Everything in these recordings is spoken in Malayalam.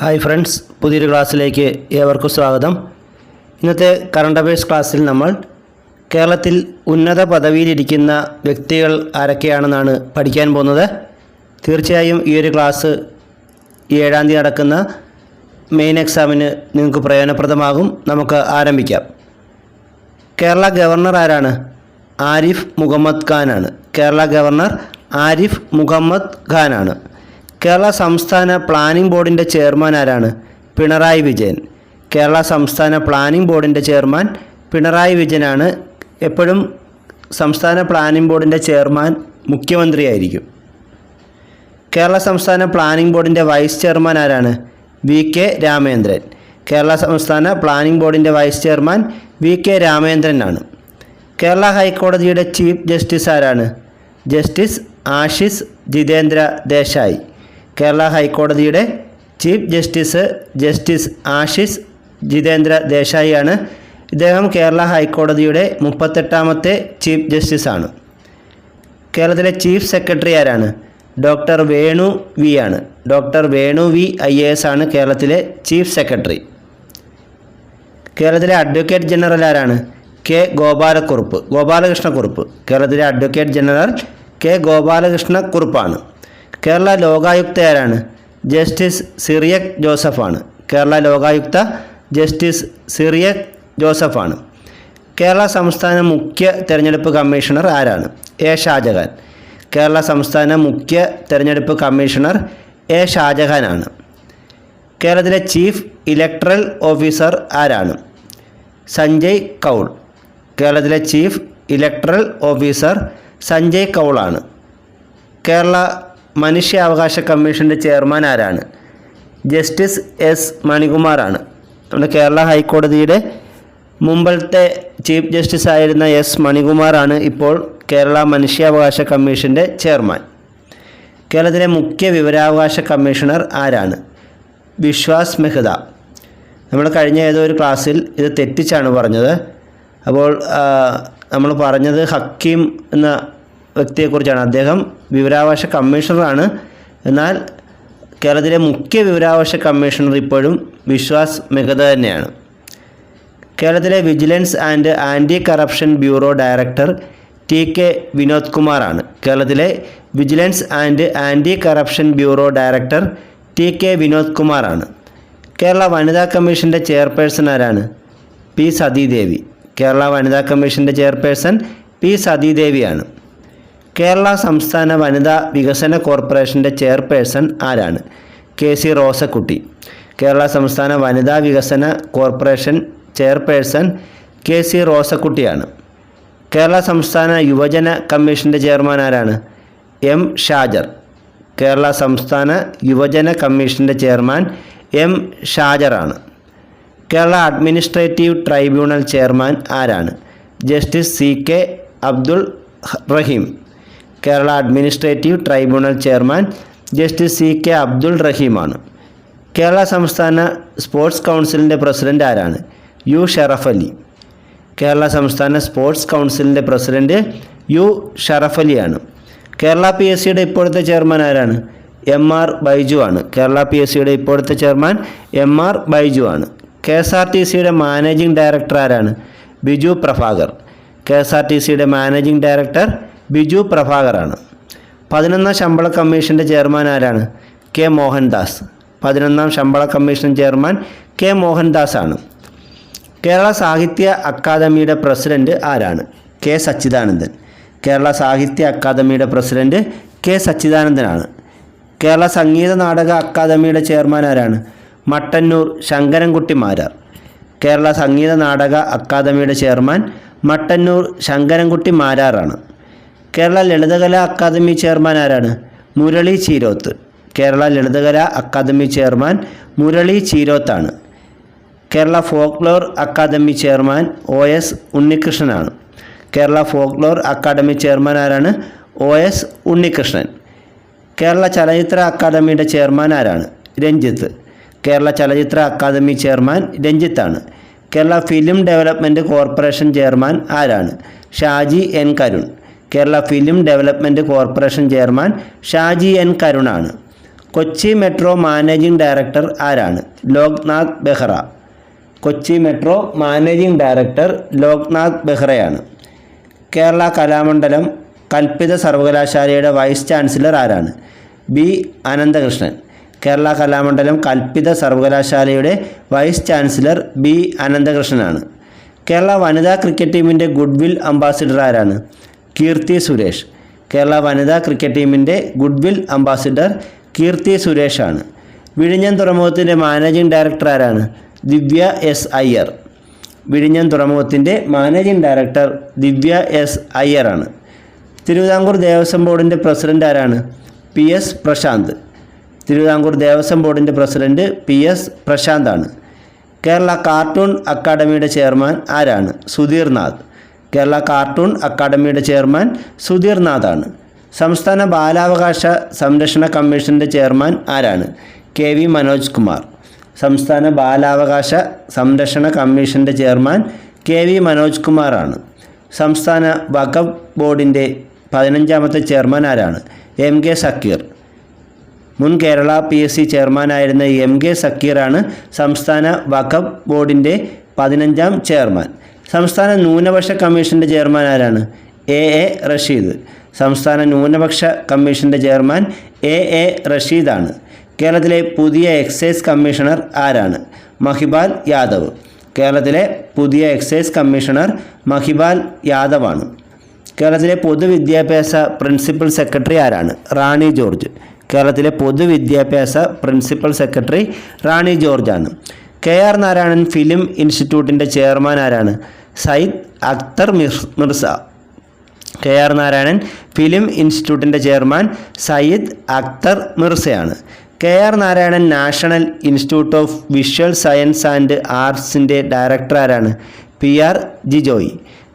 ഹായ് ഫ്രണ്ട്സ്, പുതിയൊരു ക്ലാസ്സിലേക്ക് ഏവർക്കും സ്വാഗതം. ഇന്നത്തെ കറണ്ട് അഫയേഴ്സ് ക്ലാസ്സിൽ നമ്മൾ കേരളത്തിൽ ഉന്നത പദവിയിലിരിക്കുന്ന വ്യക്തികൾ ആരൊക്കെയാണെന്നാണ് പഠിക്കാൻ പോകുന്നത്. തീർച്ചയായും ഈ ഒരു ക്ലാസ് 7-ാം തീയതി നടക്കുന്ന മെയിൻ എക്സാമിന് നിങ്ങൾക്ക് പ്രയോജനപ്രദമാകും. നമുക്ക് ആരംഭിക്കാം. കേരള ഗവർണർ ആരാണ്? ആരിഫ് മുഹമ്മദ് ഖാനാണ്. കേരള ഗവർണർ ആരിഫ് മുഹമ്മദ് ഖാനാണ്. കേരള സംസ്ഥാന പ്ലാനിംഗ് ബോർഡിൻ്റെ ചെയർമാൻ ആരാണ്? പിണറായി വിജയൻ. കേരള സംസ്ഥാന പ്ലാനിംഗ് ബോർഡിൻ്റെ ചെയർമാൻ പിണറായി വിജയനാണ്. എപ്പോഴും സംസ്ഥാന പ്ലാനിംഗ് ബോർഡിൻ്റെ ചെയർമാൻ മുഖ്യമന്ത്രിയായിരിക്കും. കേരള സംസ്ഥാന പ്ലാനിംഗ് ബോർഡിൻ്റെ വൈസ് ചെയർമാൻ ആരാണ്? VK രാമേന്ദ്രൻ. കേരള സംസ്ഥാന പ്ലാനിംഗ് ബോർഡിൻ്റെ വൈസ് ചെയർമാൻ VK രാമേന്ദ്രനാണ്. കേരള ഹൈക്കോടതിയുടെ ചീഫ് ജസ്റ്റിസ് ആരാണ്? ജസ്റ്റിസ് ആശിഷ് ജിതേന്ദ്ര ദേശായി. കേരള ഹൈക്കോടതിയുടെ chief justice justice Ashish Jitendra ദേശായിയാണ്. ഇദ്ദേഹം കേരള ഹൈക്കോടതിയുടെ 38ാമത്തെ ചീഫ് ജസ്റ്റിസാണ്. കേരളത്തിലെ ചീഫ് സെക്രട്ടറി ആരാണ്? ഡോക്ടർ വേണു വി ആണ്. ഡോക്ടർ വേണു വി IAS ആണ് കേരളത്തിലെ ചീഫ് സെക്രട്ടറി. കേരളത്തിലെ അഡ്വക്കേറ്റ് ജനറൽ ആരാണ്? ഗോപാലകൃഷ്ണക്കുറുപ്പ്. കേരളത്തിലെ അഡ്വക്കേറ്റ് ജനറൽ ഗോപാലകൃഷ്ണക്കുറുപ്പാണ്. കേരള ലോകായുക്ത ആരാണ്? ജസ്റ്റിസ് സിറിയക് ജോസഫാണ്. കേരള ലോകായുക്ത ജസ്റ്റിസ് സിറിയക് ജോസഫാണ്. കേരള സംസ്ഥാന മുഖ്യ തെരഞ്ഞെടുപ്പ് കമ്മീഷണർ ആരാണ്? A ഷാജഹാൻ. കേരള സംസ്ഥാന മുഖ്യ തെരഞ്ഞെടുപ്പ് കമ്മീഷണർ A ഷാജഹാനാണ്. കേരളത്തിലെ ചീഫ് ഇലക്ടറൽ ഓഫീസർ ആരാണ്? സഞ്ജയ് കൗൾ. കേരളത്തിലെ ചീഫ് ഇലക്ടറൽ ഓഫീസർ സഞ്ജയ് കൗളാണ്. കേരള മനുഷ്യാവകാശ കമ്മീഷൻ്റെ ചെയർമാൻ ആരാണ്? ജസ്റ്റിസ് S മണികുമാറാണ്. നമ്മുടെ കേരള ഹൈക്കോടതിയുടെ മുമ്പത്തെ ചീഫ് ജസ്റ്റിസ് ആയിരുന്ന S മണികുമാറാണ് ഇപ്പോൾ കേരള മനുഷ്യാവകാശ കമ്മീഷൻ്റെ ചെയർമാൻ. കേരളത്തിലെ മുഖ്യ വിവരാവകാശ കമ്മീഷണർ ആരാണ്? വിശ്വാസ് മെഹ്ത. നമ്മൾ കഴിഞ്ഞ ഏതോ ഒരു ക്ലാസ്സിൽ ഇത് തെറ്റിച്ചാണ് പറഞ്ഞത്. അപ്പോൾ നമ്മൾ പറഞ്ഞത് ഹക്കീം എന്ന വ്യക്തിയെക്കുറിച്ചാണ്. അദ്ദേഹം വിവരാവകാശ കമ്മീഷണറാണ്. എന്നാൽ കേരളത്തിലെ മുഖ്യ വിവരാവകാശ കമ്മീഷണർ ഇപ്പോഴും വിശ്വാസ് മെഹ്ത തന്നെയാണ്. കേരളത്തിലെ vigilance and anti corruption bureau director TK Vinod കുമാറാണ്. കേരളത്തിലെ vigilance and anti corruption bureau director TK Vinod കുമാറാണ്. കേരള വനിതാ കമ്മീഷൻ്റെ ചെയർപേഴ്സൺ ആരാണ്? P സതീദേവി. കേരള വനിതാ കമ്മീഷൻ്റെ ചെയർപേഴ്സൺ P സതീദേവിയാണ്. കേരള സംസ്ഥാന വനിതാ വികസന കോർപ്പറേഷൻ്റെ ചെയർപേഴ്സൺ ആരാണ്? KC റോസക്കുട്ടി. കേരള സംസ്ഥാന വനിതാ വികസന കോർപ്പറേഷൻ ചെയർപേഴ്സൺ KC റോസക്കുട്ടിയാണ്. കേരള സംസ്ഥാന യുവജന കമ്മീഷൻ്റെ ചെയർമാൻ ആരാണ്? M ഷാജർ. കേരള സംസ്ഥാന യുവജന കമ്മീഷൻ്റെ ചെയർമാൻ M ഷാജറാണ്. കേരള അഡ്മിനിസ്ട്രേറ്റീവ് ട്രൈബ്യൂണൽ ചെയർമാൻ ആരാണ്? Justice CK Abdul Rahim. Kerala administrative tribunal chairman justice CK Abdul റഹീമാണ്. കേരള സംസ്ഥാന സ്പോർട്സ് കൗൺസിലിൻ്റെ പ്രസിഡൻ്റ് ആരാണ്? U ഷറഫ് അലി. കേരള സംസ്ഥാന സ്പോർട്സ് കൗൺസിലിൻ്റെ പ്രസിഡൻറ്റ് U ഷറഫ് അലിയാണ്. കേരള PSCയുടെ ഇപ്പോഴത്തെ ചെയർമാൻ ആരാണ്? MR ബൈജു ആണ്. കേരള PSCയുടെ ഇപ്പോഴത്തെ ചെയർമാൻ MR ബൈജു ആണ്. KSRTCയുടെ മാനേജിംഗ് ഡയറക്ടർ ആരാണ്? ബിജു പ്രഭാകർ. KSRTCയുടെ മാനേജിംഗ് ഡയറക്ടർ ബിജു പ്രഭാകറാണ്. 11ാം ശമ്പള കമ്മീഷൻ്റെ ചെയർമാൻ ആരാണ്? K മോഹൻദാസ്. 11ാം ശമ്പള കമ്മീഷൻ ചെയർമാൻ K മോഹൻദാസ് ആണ്. കേരള സാഹിത്യ അക്കാദമിയുടെ പ്രസിഡൻറ്റ് ആരാണ്? K സച്ചിദാനന്ദൻ. കേരള സാഹിത്യ അക്കാദമിയുടെ പ്രസിഡൻറ്റ് K സച്ചിദാനന്ദനാണ്. കേരള സംഗീത നാടക അക്കാദമിയുടെ ചെയർമാൻ ആരാണ്? മട്ടന്നൂർ ശങ്കരൻകുട്ടി മാരാർ. കേരള സംഗീത നാടക അക്കാദമിയുടെ ചെയർമാൻ മട്ടന്നൂർ ശങ്കരൻകുട്ടി മാരാറാണ്. കേരള ലളിതകലാ അക്കാദമി ചെയർമാൻ ആരാണ്? മുരളി ചീരോത്ത്. കേരള ലളിതകലാ അക്കാദമി ചെയർമാൻ മുരളി ചീരോത്താണ്. Kerala folklore academy chairman OS ഉണ്ണികൃഷ്ണനാണ്. കേരള ഫോക്ലോർ അക്കാദമി ചെയർമാൻ ആരാണ്? OS ഉണ്ണികൃഷ്ണൻ. കേരള ചലച്ചിത്ര അക്കാദമിയുടെ ചെയർമാൻ ആരാണ്? രഞ്ജിത്ത്. കേരള ചലച്ചിത്ര അക്കാദമി ചെയർമാൻ രഞ്ജിത്താണ്. Kerala film development corporation chairman ആരാണ്? Shaji N Karun. Kerala film development corporation chairman Shaji N കരുണാണ്. കൊച്ചി മെട്രോ മാനേജിംഗ് ഡയറക്ടർ ആരാണ്? Loknath Behera. Kochi metro managing director Loknath ബെഹ്റയാണ്. കേരള കലാമണ്ഡലം കൽപ്പിത സർവകലാശാലയുടെ വൈസ് ചാൻസലർ ആരാണ്? ബി അനന്തകൃഷ്ണൻ. കേരള കലാമണ്ഡലം കൽപ്പിത സർവകലാശാലയുടെ വൈസ് ചാൻസലർ ബി അനന്തകൃഷ്ണനാണ്. കേരള വനിതാ ക്രിക്കറ്റ് ടീമിൻ്റെ ഗുഡ്വിൽ അംബാസിഡർ ആരാണ്? കീർത്തി സുരേഷ്. കേരള വനിതാ ക്രിക്കറ്റ് ടീമിൻ്റെ ഗുഡ്വിൽ അംബാസിഡർ കീർത്തി സുരേഷാണ്. വിഴിഞ്ഞം തുറമുഖത്തിൻ്റെ മാനേജിംഗ് ഡയറക്ടർ ആരാണ്? ദിവ്യ എസ് അയ്യർ. വിഴിഞ്ഞം തുറമുഖത്തിൻ്റെ മാനേജിംഗ് ഡയറക്ടർ ദിവ്യ എസ് അയ്യറാണ്. തിരുവിതാംകൂർ ദേവസ്വം ബോർഡിൻ്റെ പ്രസിഡന്റ് ആരാണ്? P S Prasanth. തിരുവിതാംകൂർ ദേവസ്വം ബോർഡിൻ്റെ പ്രസിഡന്റ് പി എസ് പ്രശാന്താണ്. കേരള കാർട്ടൂൺ അക്കാദമിയുടെ ചെയർമാൻ ആരാണ്? സുധീർ നാഥ്. കേരള കാർട്ടൂൺ അക്കാദമിയുടെ ചെയർമാൻ സുധീർ നാഥാണ്. സംസ്ഥാന ബാലാവകാശ സംരക്ഷണ കമ്മീഷൻ്റെ ചെയർമാൻ ആരാണ്? K V Manoj Kumar. സംസ്ഥാന ബാലാവകാശ സംരക്ഷണ കമ്മീഷൻ്റെ ചെയർമാൻ കെ വി മനോജ് കുമാറാണ്. സംസ്ഥാന വഖഫ് ബോർഡിൻ്റെ 15ാമത്തെ ചെയർമാൻ ആരാണ്? M K Zakir. മുൻ കേരള PSC ചെയർമാനായിരുന്ന എം കെ സക്കീറാണ് സംസ്ഥാന വഖഫ് ബോർഡിൻ്റെ 15ാം ചെയർമാൻ. സംസ്ഥാന ന്യൂനപക്ഷ കമ്മീഷൻ്റെ ചെയർമാൻ ആരാണ്? എ റഷീദ്. സംസ്ഥാന ന്യൂനപക്ഷ കമ്മീഷൻ്റെ ചെയർമാൻ എ റഷീദാണ്. കേരളത്തിലെ പുതിയ എക്സൈസ് കമ്മീഷണർ ആരാണ്? മഹിപാൽ യാദവ്. കേരളത്തിലെ പുതിയ എക്സൈസ് കമ്മീഷണർ മഹിപാൽ യാദവാണ്. കേരളത്തിലെ പൊതുവിദ്യാഭ്യാസ പ്രിൻസിപ്പൽ സെക്രട്ടറി ആരാണ്? റാണി ജോർജ്. കേരളത്തിലെ പൊതുവിദ്യാഭ്യാസ പ്രിൻസിപ്പൽ സെക്രട്ടറി റാണി ജോർജാണ്. KR നാരായണൻ ഫിലിം ഇൻസ്റ്റിറ്റ്യൂട്ടിൻ്റെ ചെയർമാൻ ആരാണ്? സയ്യിദ് അക്തർ മിർസ. KR നാരായണൻ ഫിലിം ഇൻസ്റ്റിറ്റ്യൂട്ടിൻ്റെ ചെയർമാൻ സയ്യിദ് അക്തർ മിർസയാണ്. KR Narayanan national institute of visual science and ആർട്സിൻ്റെ ഡയറക്ടർ ആരാണ്? PR Jijoy.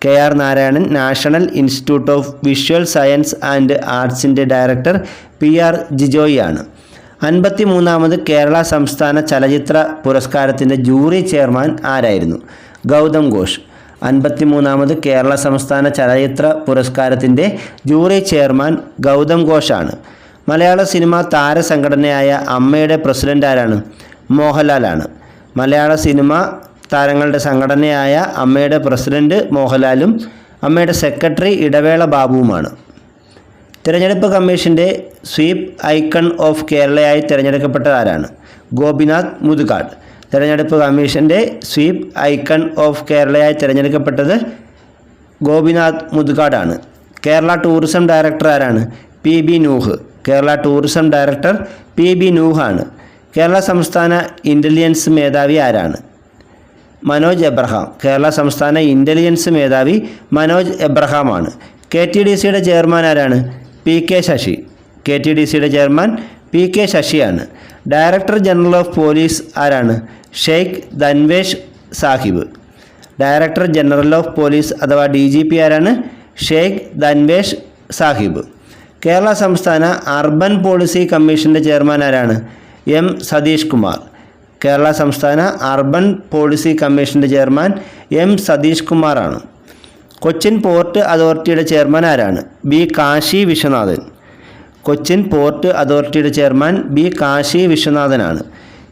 KR Narayanan national institute of visual science and ആർട്സിൻ്റെ ഡയറക്ടർ PR ജിജോയ് ആണ്. 53ാമത് കേരള സംസ്ഥാന ചലച്ചിത്ര പുരസ്കാരത്തിൻ്റെ ജൂറി ചെയർമാൻ ആരായിരുന്നു? ഗൗതം ഘോഷ്. 53ാമത് കേരള സംസ്ഥാന ചലച്ചിത്ര പുരസ്കാരത്തിൻ്റെ ജൂറി ചെയർമാൻ ഗൗതം ഘോഷാണ്. മലയാള സിനിമ താരസംഘടനയായ അമ്മയുടെ പ്രസിഡന്റ് ആരാണ്? മോഹൻലാലാണ്. മലയാള സിനിമ താരങ്ങളുടെ സംഘടനയായ അമ്മയുടെ പ്രസിഡന്റ് മോഹൻലാലും അമ്മയുടെ സെക്രട്ടറി ഇടവേള ബാബുവുമാണ്. തിരഞ്ഞെടുപ്പ് കമ്മീഷൻ്റെ സ്വീപ്പ് ഐക്കൺ ഓഫ് കേരളയായി തിരഞ്ഞെടുക്കപ്പെട്ടത് ആരാണ്? ഗോപിനാഥ് മുതുകാട്. തിരഞ്ഞെടുപ്പ് കമ്മീഷൻ്റെ സ്വീപ്പ് ഐക്കൺ ഓഫ് കേരളയായി തിരഞ്ഞെടുക്കപ്പെട്ടത് ഗോപിനാഥ് മുതുകാടാണ്. കേരള ടൂറിസം ഡയറക്ടർ ആരാണ്? PB Nooh. Kerala tourism director PB നൂഹാണ്. കേരള സംസ്ഥാന ഇൻ്റലിജൻസ് മേധാവി ആരാണ്? മനോജ് എബ്രഹാം. കേരള സംസ്ഥാന ഇൻ്റലിജൻസ് മേധാവി മനോജ് എബ്രഹാമാണ്. KTDCയുടെ ചെയർമാൻ ആരാണ്? PK ശശി. KTDCയുടെ ചെയർമാൻ PK ശശിയാണ്. ഡയറക്ടർ ജനറൽ ഓഫ് പോലീസ് ആരാണ്? Sheikh Darvesh Sahib. Director general of police അഥവാ DGP ആരാണ്? ഷെയ്ഖ് ധൻവേഷ് സാഹിബ്. കേരള സംസ്ഥാന അർബൻ പോളിസി കമ്മീഷൻ്റെ ചെയർമാൻ ആരാണ്? M സതീഷ് കുമാർ. കേരള സംസ്ഥാന അർബൻ പോളിസി കമ്മീഷൻ്റെ ചെയർമാൻ M സതീഷ് കുമാറാണ്. കൊച്ചിൻ പോർട്ട് അതോറിറ്റിയുടെ ചെയർമാൻ ആരാണ്? B കാശി വിശ്വനാഥൻ. കൊച്ചിൻ പോർട്ട് അതോറിറ്റിയുടെ ചെയർമാൻ B കാശി വിശ്വനാഥനാണ്.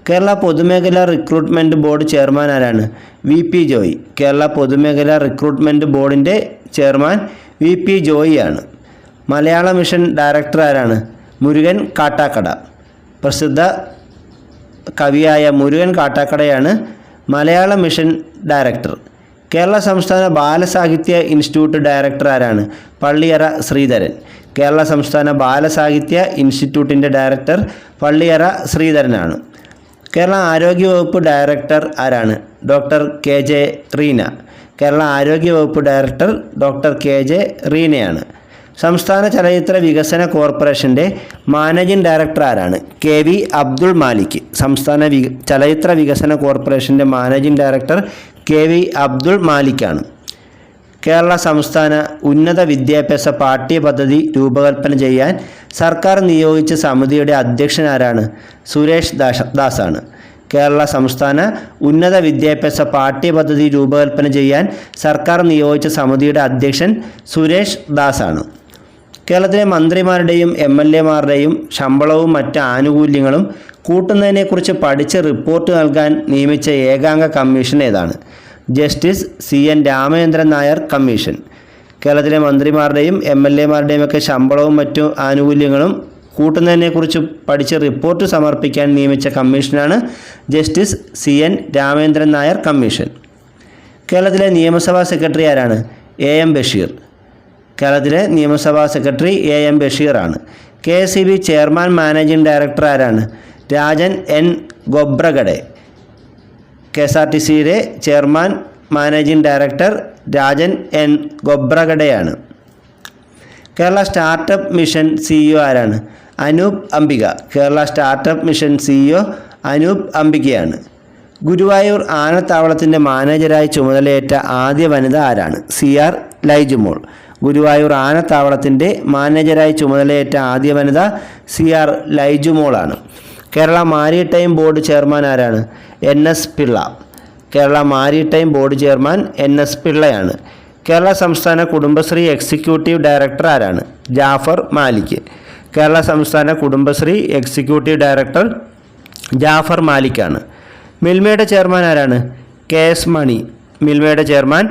കേരള പൊതുമേഖലാ റിക്രൂട്ട്മെൻറ്റ് ബോർഡ് ചെയർമാൻ ആരാണ്? VP ജോയ്. കേരള പൊതുമേഖലാ റിക്രൂട്ട്മെൻറ്റ് ബോർഡിൻ്റെ ചെയർമാൻ VP ജോയി ആണ്. മലയാള മിഷൻ ഡയറക്ടർ ആരാണ്? മുരുകൻ കാട്ടാക്കട. പ്രസിദ്ധ കവിയായ മുരുകൻ കാട്ടാക്കടയാണ് മലയാള മിഷൻ ഡയറക്ടർ. കേരള സംസ്ഥാന ബാലസാഹിത്യ ഇൻസ്റ്റിറ്റ്യൂട്ട് ഡയറക്ടർ ആരാണ്? പള്ളിയറ ശ്രീധരൻ. കേരള സംസ്ഥാന ബാലസാഹിത്യ ഇൻസ്റ്റിറ്റ്യൂട്ടിൻ്റെ ഡയറക്ടർ പള്ളിയറ ശ്രീധരനാണ്. കേരള ആരോഗ്യവകുപ്പ് ഡയറക്ടർ ആരാണ്? Doctor KJ Reena. കേരള ആരോഗ്യവകുപ്പ് ഡയറക്ടർ ഡോക്ടർ KJ റീനയാണ്. സംസ്ഥാന ചലച്ചിത്ര വികസന കോർപ്പറേഷൻ്റെ മാനേജിംഗ് ഡയറക്ടർ ആരാണ്? KV അബ്ദുൾ മാലിക്. സംസ്ഥാന ചലച്ചിത്ര വികസന കോർപ്പറേഷൻ്റെ മാനേജിംഗ് ഡയറക്ടർ KV അബ്ദുൾ മാലിക്കാണ്. കേരള സംസ്ഥാന ഉന്നത വിദ്യാഭ്യാസ പാഠ്യപദ്ധതി രൂപകൽപ്പന ചെയ്യാൻ സർക്കാർ നിയോഗിച്ച സമിതിയുടെ അധ്യക്ഷൻ ആരാണ്? സുരേഷ് ദാസാണ്. കേരള സംസ്ഥാന ഉന്നത വിദ്യാഭ്യാസ പാഠ്യപദ്ധതി രൂപകൽപ്പന ചെയ്യാൻ സർക്കാർ നിയോഗിച്ച സമിതിയുടെ അധ്യക്ഷൻ സുരേഷ് ദാസാണ്. കേരളത്തിലെ മന്ത്രിമാരുടെയും MLA-മാരുടെയും ശമ്പളവും മറ്റ് ആനുകൂല്യങ്ങളും കൂട്ടുന്നതിനെക്കുറിച്ച് പഠിച്ച് റിപ്പോർട്ട് നൽകാൻ നിയമിച്ച ഏകാംഗ കമ്മീഷൻ ഏതാണ്? Justice CN Ramachandran Nair commission. കേരളത്തിലെ മന്ത്രിമാരുടെയും MLA-മാരുടെയും ഒക്കെ ശമ്പളവും മറ്റു ആനുകൂല്യങ്ങളും കൂട്ടുന്നതിനെക്കുറിച്ച് പഠിച്ച് റിപ്പോർട്ട് സമർപ്പിക്കാൻ നിയമിച്ച കമ്മീഷനാണ് justice CN Ramachandran Nair commission. കേരളത്തിലെ നിയമസഭാ സെക്രട്ടറി ആരാണ്? AM ബഷീർ. കേരളത്തിലെ നിയമസഭാ സെക്രട്ടറി AM ബഷീറാണ്. KSEB ചെയർമാൻ മാനേജിംഗ് ഡയറക്ടർ ആരാണ്? രാജൻ N ഗൊബ്രഗഡെ. KSRTCയുടെ chairman managing director Rajan N ഗൊബ്രഗഡെയാണ്. കേരള സ്റ്റാർട്ടപ്പ് മിഷൻ CEO ആരാണ്? Anoop Ambika. Kerala startup mission CEO Anoop അംബികയാണ്. ഗുരുവായൂർ ആനത്താവളത്തിൻ്റെ മാനേജരായി ചുമതലയേറ്റ ആദ്യ വനിത ആരാണ്? CR ലൈജുമോൾ. ഗുരുവായൂർ ആനത്താവളത്തിൻ്റെ മാനേജരായി ചുമതലയേറ്റ ആദ്യ വനിത CR ലൈജുമോളാണ്. കേരള മാരിടൈം ബോർഡ് ചെയർമാൻ ആരാണ്? NS Pillai. Kerala maritime board chairman NS പിള്ളയാണ്. കേരള സംസ്ഥാന കുടുംബശ്രീ എക്സിക്യൂട്ടീവ് ഡയറക്ടർ ആരാണ്? ജാഫർ മാലിക്. കേരള സംസ്ഥാന കുടുംബശ്രീ എക്സിക്യൂട്ടീവ് ഡയറക്ടർ ജാഫർ മാലിക്കാണ്. മിൽമയുടെ ചെയർമാൻ ആരാണ്? KS മണി. മിൽമയുടെ ചെയർമാൻ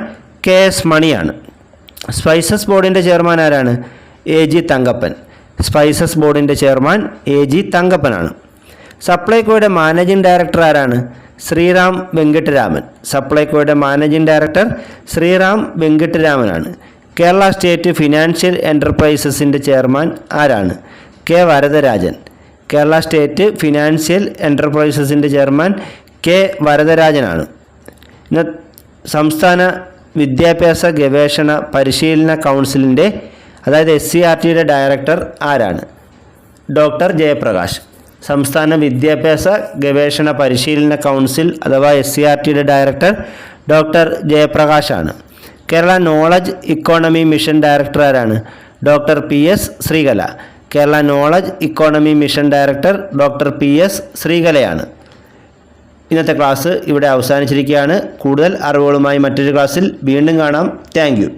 KS മണിയാണ്. സ്പൈസസ് ബോർഡിൻ്റെ ചെയർമാൻ ആരാണ്? AG തങ്കപ്പൻ. സ്പൈസസ് ബോർഡിൻ്റെ ചെയർമാൻ AG തങ്കപ്പനാണ്. സപ്ലൈകോയുടെ മാനേജിംഗ് ഡയറക്ടർ ആരാണ്? ശ്രീറാം വെങ്കിട്ടരാമൻ. സപ്ലൈകോയുടെ മാനേജിംഗ് ഡയറക്ടർ ശ്രീറാം വെങ്കിട്ടരാമനാണ്. കേരള സ്റ്റേറ്റ് ഫിനാൻഷ്യൽ എൻ്റർപ്രൈസസിൻ്റെ ചെയർമാൻ ആരാണ്? K Varadarajan. Kerala state financial എൻ്റർപ്രൈസസിൻ്റെ ചെയർമാൻ K വരദരാജനാണ്. സംസ്ഥാന വിദ്യാഭ്യാസ ഗവേഷണ പരിശീലന കൗൺസിലിൻ്റെ അതായത് SCRTയുടെ ഡയറക്ടർ ആരാണ്? ഡോക്ടർ ജയപ്രകാശ്. സംസ്ഥാന വിദ്യാഭ്യാസ ഗവേഷണ പരിശീലന കൗൺസിൽ അഥവാ SCRTയുടെ ഡയറക്ടർ ഡോക്ടർ ജയപ്രകാശാണ്. Kerala knowledge economy mission director ആരാണ്? Doctor PS Sreekala. Kerala knowledge economy mission director doctor PS ശ്രീകലയാണ്. ഇന്നത്തെ ക്ലാസ് ഇവിടെ അവസാനിച്ചിരിക്കുകയാണ്. കൂടുതൽ അറിവുകളുമായി മറ്റൊരു ക്ലാസ്സിൽ വീണ്ടും കാണാം. Thank you.